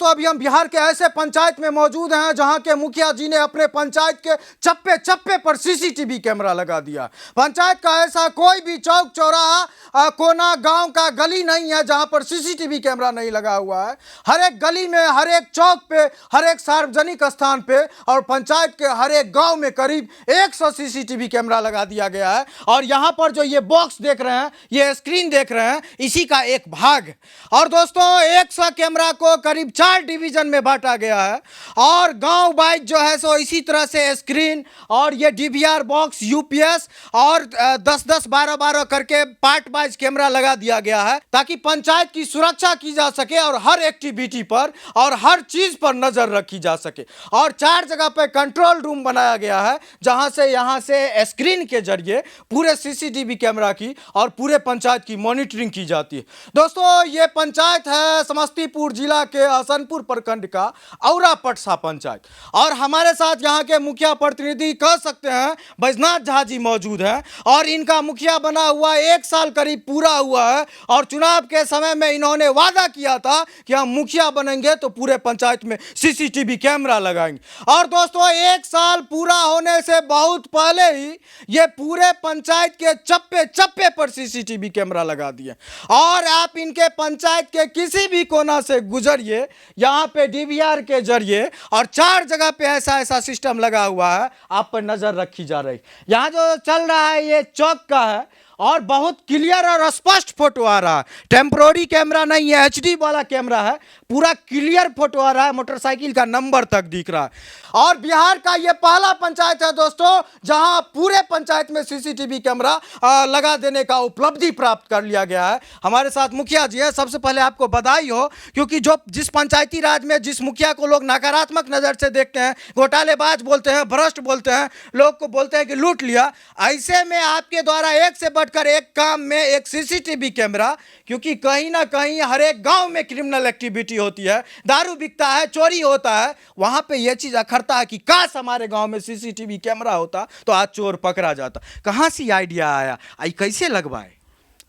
दोस्तों अभी हम बिहार के ऐसे पंचायत में मौजूद हैं जहां के मुखिया जी ने अपने पंचायत के चप्पे चप्पे पर सीसीटीवी कैमरा लगा दिया। पंचायत का ऐसा कोई भी चौक चौराहा कोना गांव का गली नहीं है जहां पर सीसीटीवी कैमरा नहीं लगा हुआ है। हर एक गली में, हर एक चौक पे, हर एक सार्वजनिक स्थान पे और पंचायत के हर एक गांव में करीब 100 सीसीटीवी कैमरा लगा दिया गया है। और यहां पर जो ये बॉक्स देख रहे हैं, ये स्क्रीन देख रहे हैं, इसी का एक भाग है। और दोस्तों 100 कैमरा को करीब 4 डिवीजन में बांटा गया है और गांव वाइज जो है सो इसी तरह से स्क्रीन और ये डीवीआर बॉक्स, यूपीएस और 10-10, 12-12 करके पार्ट वाइज कैमरा लगा दिया गया है ताकि पंचायत की सुरक्षा की जा सके और हर एक्टिविटी पर और हर चीज पर नजर रखी जा सके। और 4 जगह पर कंट्रोल रूम बनाया गया है जहां से यहां से स्क्रीन के जरिए पूरे सीसीटीवी कैमरा की और पूरे पंचायत की मॉनिटरिंग की जाती है। दोस्तों ये पंचायत है समस्तीपुर जिला के हसनपुर प्रखंड का औरा पटसा पंचायत और हमारे साथ यहाँ के मुखिया प्रतिनिधि कह सकते हैं बैजनाथ झा जी मौजूद हैं और इनका मुखिया बना हुआ 1 साल करीब पूरा हुआ है और चुनाव के समय में इन्होंने वादा किया था कि हम मुखिया बनेंगे तो पूरे पंचायत में सीसीटीवी कैमरा लगाएंगे। और दोस्तों 1 साल पूरा होने से बहुत पहले ही ये पूरे पंचायत के चप्पे चप्पे पर सीसीटीवी कैमरा लगा दिए और आप इनके पंचायत के किसी भी कोना से गुजरिए, यहाँ पे डीवीआर के जरिए और 4 जगह पे ऐसा सिस्टम लगा हुआ है, आप पर नजर रखी जा रही। यहाँ जो चल रहा है ये चौक का है और बहुत क्लियर और स्पष्ट फोटो आ रहा है। टेम्पोररी कैमरा नहीं है, एचडी वाला कैमरा है, पूरा क्लियर फोटो आ रहा है, मोटरसाइकिल का नंबर तक दिख रहा है। और बिहार का ये पहला पंचायत है दोस्तों जहां पूरे पंचायत में सीसीटीवी कैमरा लगा देने का उपलब्धि प्राप्त कर लिया गया है। हमारे साथ मुखिया जी हैं। सबसे पहले आपको बधाई हो क्योंकि जिस पंचायती राज में जिस मुखिया को लोग नकारात्मक नजर से देखते हैं, घोटालेबाज बोलते हैं, भ्रष्ट बोलते हैं, लोग को बोलते हैं कि लूट लिया, ऐसे में आपके द्वारा एक से बढ़कर एक काम में एक सीसीटीवी कैमरा, क्योंकि कहीं ना कहीं हर एक गांव में क्रिमिनल एक्टिविटी होती है, दारू बिकता है, चोरी होता है, वहां पे यह चीज अखरता है कि काश हमारे गांव में सीसीटीवी कैमरा होता तो आज चोर पकड़ा जाता। कहां से आइडिया आया, आई कैसे लगवाए?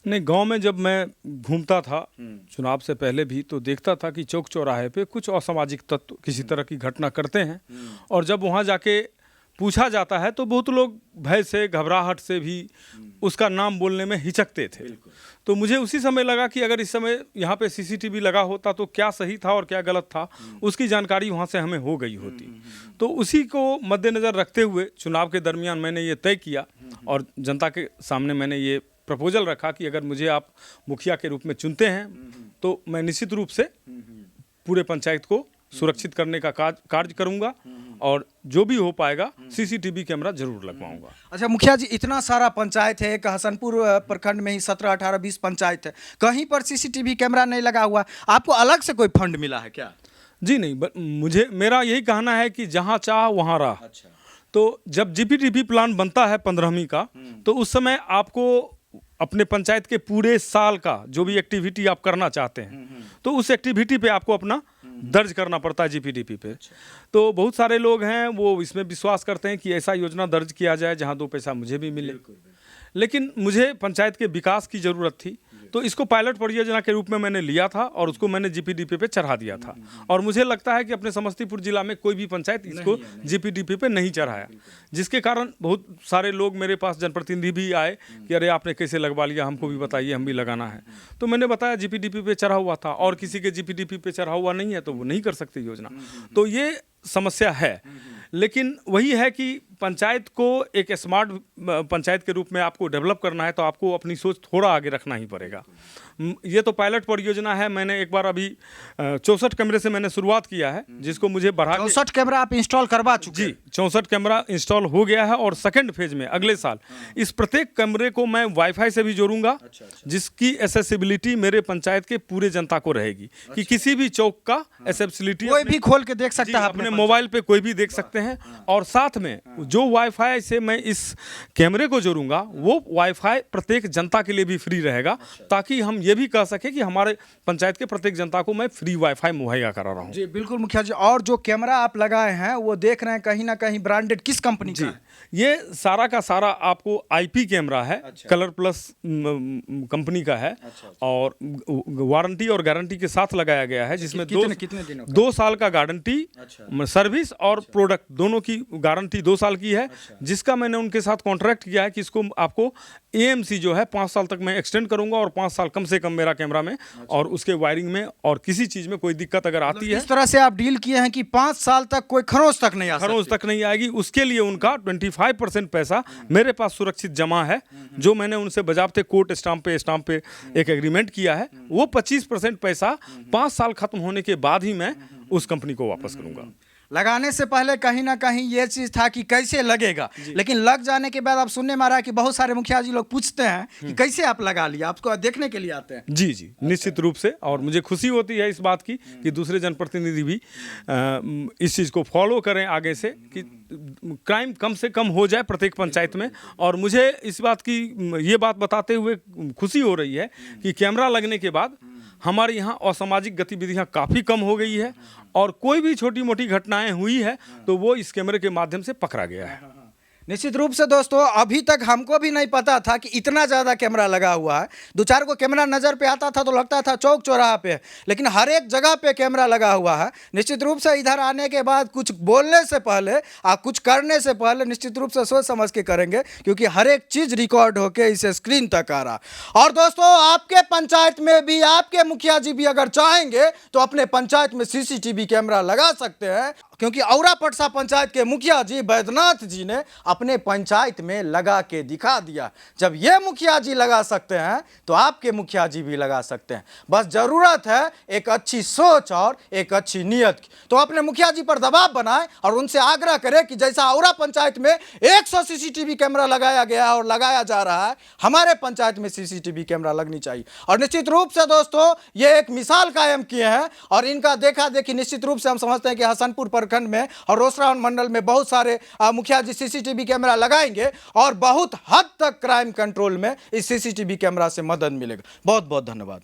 नहीं, गांव में जब मैं घूमता था चुनाव से पहले भी तो देखता था कि चौक चौराहे पे कुछ असामाजिक तत्व किसी तरह की घटना करते हैं और जब वहां जाके पूछा जाता है तो बहुत लोग भय से, घबराहट से भी उसका नाम बोलने में हिचकते थे। तो मुझे उसी समय लगा कि अगर इस समय यहाँ पे सीसीटीवी लगा होता तो क्या सही था और क्या गलत था, उसकी जानकारी वहाँ से हमें हो गई होती। तो उसी को मद्देनज़र रखते हुए चुनाव के दरमियान मैंने ये तय किया और जनता के सामने मैंने ये प्रपोजल रखा कि अगर मुझे आप मुखिया के रूप में चुनते हैं तो मैं निश्चित रूप से पूरे पंचायत को सुरक्षित करने का कार्य करूंगा और जो भी हो पाएगा सीसीटीवी कैमरा जरूर लगवाऊंगा। अच्छा मुखिया जी, इतना सारा पंचायत है, एक हसनपुर प्रखंड में ही 17, 18, 20 पंचायत है, कहीं पर सीसीटीवी कैमरा नहीं लगा हुआ, आपको अलग से कोई फंड मिला है क्या? जी नहीं, मेरा यही कहना है कि जहाँ चाह वहाँ राह। अच्छा। तो जब जीपीडीपी प्लान बनता है 15वीं का तो उस समय आपको अपने पंचायत के पूरे साल का जो भी एक्टिविटी आप करना चाहते हैं तो उस एक्टिविटी पे आपको अपना दर्ज करना पड़ता है जीपीडीपी पे। तो बहुत सारे लोग हैं वो इसमें विश्वास करते हैं कि ऐसा योजना दर्ज किया जाए जहां 2 पैसा मुझे भी मिले, लेकिन मुझे पंचायत के विकास की ज़रूरत थी तो इसको पायलट परियोजना के रूप में मैंने लिया था और उसको मैंने जीपीडीपी पे चढ़ा दिया था। और मुझे लगता है कि अपने समस्तीपुर जिला में कोई भी पंचायत इसको जीपीडीपी पे नहीं चढ़ाया, जिसके कारण बहुत सारे लोग मेरे पास, जनप्रतिनिधि भी आए कि अरे आपने कैसे लगवा लिया, हमको भी बताइए, हम भी लगाना है। तो मैंने बताया जीपीडीपी पे चढ़ा हुआ था और किसी के जीपीडीपी पे चढ़ा हुआ नहीं है तो वो नहीं कर सकते योजना। तो ये समस्या है, लेकिन वही है कि पंचायत को एक स्मार्ट पंचायत के रूप में आपको डेवलप करना है तो आपको अपनी सोच थोड़ा आगे रखना ही पड़ेगा। ये तो पायलट परियोजना है, मैंने एक बार अभी 64 कैमरे से मैंने शुरुआत किया है जिसको मुझे बढ़ा 64 कैमरा आप इंस्टॉल करवा चुके? जी, 64 कैमरा इंस्टॉल हो गया है और सेकंड फेज में अगले साल इस प्रत्येक कैमरे को मैं वाईफाई से भी जोड़ूंगा जिसकी एक्सेसिबिलिटी मेरे पंचायत के पूरे जनता को रहेगी कि किसी भी चौक का एक्सेसिबिलिटी कोई भी खोल के देख सकता है, अपने मोबाइल पे कोई भी देख सकते हैं। और साथ में जो वाईफाई से मैं इस कैमरे को जोड़ूंगा वो वाईफाई प्रत्येक जनता के लिए भी फ्री रहेगा, ताकि हम ये भी कह सके कि हमारे पंचायत के प्रत्येक जनता को मैं फ्री वाईफाई मुहैया करा रहा हूँ। जी बिल्कुल मुखिया जी। और जो कैमरा आप लगाए हैं वो देख रहे हैं कहीं ना कहीं ब्रांडेड किस कंपनी का है? ये सारा का सारा आपको आईपी कैमरा है। कलर प्लस कंपनी का है। और वारंटी और गारंटी के साथ लगाया गया है, जिसमें कितने दिनों का? 2 साल का गारंटी, सर्विस और प्रोडक्ट दोनों की गारंटी 2 साल की है। जिसका मैंने उनके साथ कॉन्ट्रैक्ट किया है कि इसको आपको एएमसी जो है 5 साल तक मैं एक्सटेंड करूंगा, और 5 साल कम से कम मेरा कैमरा में और उसके वायरिंग में और किसी चीज में कोई दिक्कत अगर आती है, इस तरह से आप डील किए हैं कि 5 साल तक कोई खरोंच तक नहीं आ सकती। खरोंच तक नहीं आएगी। उसके लिए उनका 25% पैसा मेरे पास सुरक्षित जमा है, जो मैंने उनसे बजाबते कोर्ट स्टाम्प पे एक एग्रीमेंट किया है। वो 25% पैसा 5 साल खत्म होने के बाद ही मैं उस कंपनी को वापस करूंगा। लगाने से पहले कहीं ना कहीं ये चीज़ था कि कैसे लगेगा, लेकिन लग जाने के बाद आप सुनने में आ रहा है कि बहुत सारे मुखिया जी लोग पूछते हैं कि कैसे आप लगा लिया, आपको देखने के लिए आते हैं। जी जी, निश्चित रूप से। और मुझे खुशी होती है इस बात की कि दूसरे जनप्रतिनिधि भी इस चीज़ को फॉलो करें आगे से, कि क्राइम कम से कम हो जाए प्रत्येक पंचायत में। और मुझे इस बात की ये बात बताते हुए खुशी हो रही है कि कैमरा लगने के बाद हमारे यहाँ असामाजिक गतिविधियाँ काफ़ी कम हो गई है, और कोई भी छोटी मोटी घटनाएं हुई है तो वो इस कैमरे के माध्यम से पकड़ा गया है। निश्चित रूप से दोस्तों, अभी तक हमको भी नहीं पता था कि इतना ज़्यादा कैमरा लगा हुआ है। 2-4 को कैमरा नज़र पे आता था तो लगता था चौक चौराहा पे, लेकिन हर एक जगह पे कैमरा लगा हुआ है। निश्चित रूप से इधर आने के बाद कुछ बोलने से पहले कुछ करने से पहले निश्चित रूप से सोच समझ के करेंगे, क्योंकि हर एक चीज़ रिकॉर्ड होके इस स्क्रीन तक आ रहा। और दोस्तों, आपके पंचायत में भी आपके मुखिया जी भी अगर चाहेंगे तो अपने पंचायत में CCTV कैमरा लगा सकते हैं, क्योंकि औरा पटसा पंचायत के मुखिया जी बैद्यनाथ जी ने अपने पंचायत में लगा के दिखा दिया। जब ये मुखिया जी लगा सकते हैं तो आपके मुखिया जी भी लगा सकते हैं। बस जरूरत है एक अच्छी सोच और एक अच्छी नीयत की। तो अपने मुखिया जी पर दबाव बनाएं और उनसे आग्रह करें कि जैसा औरा पंचायत में 100 CCTV कैमरा लगाया गया है और लगाया जा रहा है, हमारे पंचायत में CCTV कैमरा लगनी चाहिए। और निश्चित रूप से दोस्तों, ये एक मिसाल कायम किए हैं, और इनका देखा देखी निश्चित रूप से हम समझते हैं कि हसनपुर प्रखंड में और रोसड़ा मंडल में बहुत सारे मुखिया जी CCTV कैमरा लगाएंगे, और बहुत हद तक क्राइम कंट्रोल में इस CCTV कैमरा से मदद मिलेगा। बहुत बहुत धन्यवाद।